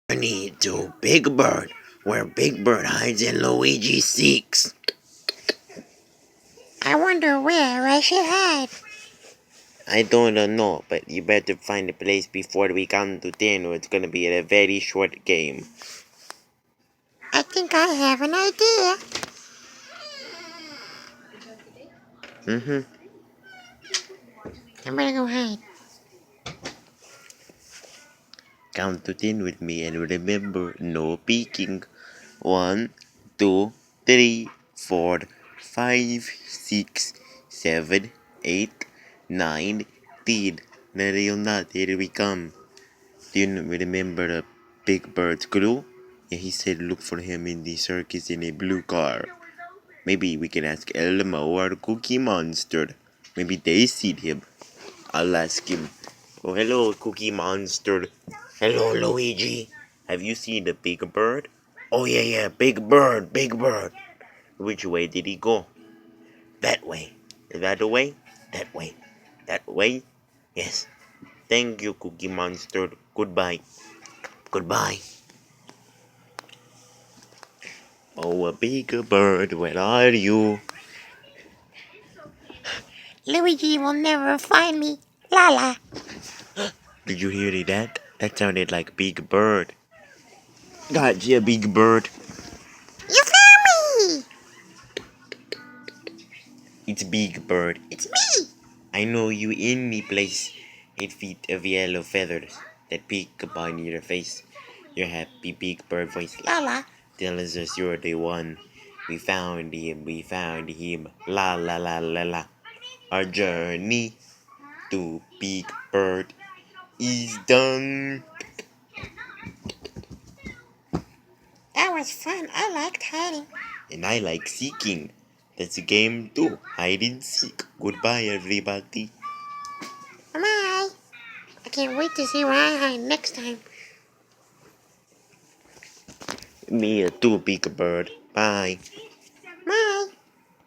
Journey to Big Bird, where Big Bird hides and Luigi seeks. I wonder where I should hide. I don't know, but you better find a place before we come to 10 or it's gonna be a very short game. I think I have an idea. I'm gonna go hide. Count to 10 with me and remember, no peeking. 1, 2, 3, 4, 5, 6, 7, 8, 9, 10. Not, here we come. Do you remember the Big Bird's clue? Yeah, he said look for him in the circus in a blue car. Maybe we can ask Elmo or Cookie Monster. Maybe they see him. I'll ask him. Oh, hello, Cookie Monster. Hello, Luigi. Have you seen the Big Bird? Oh, yeah, Big Bird, Big Bird. Which way did he go? That way. Is that the way? That way. That way? Yes. Thank you, Cookie Monster. Goodbye. Goodbye. Oh, a big bird, where are you? Luigi will never find me. La la. Did you hear that? That sounded like Big Bird. Gotcha, Big Bird. You found me! It's Big Bird. It's me! I know you any place. 8 feet of yellow feathers that peek upon your face. Your happy Big Bird voice. La la. Tells us you're the one. We found him. La la la la la. Our journey to Big Bird is done. That was fun. I liked hiding. And I like seeking. That's a game too. Hide and seek. Goodbye, everybody. Bye. I can't wait to see where I hide next time. Me too, Big Bird. Bye.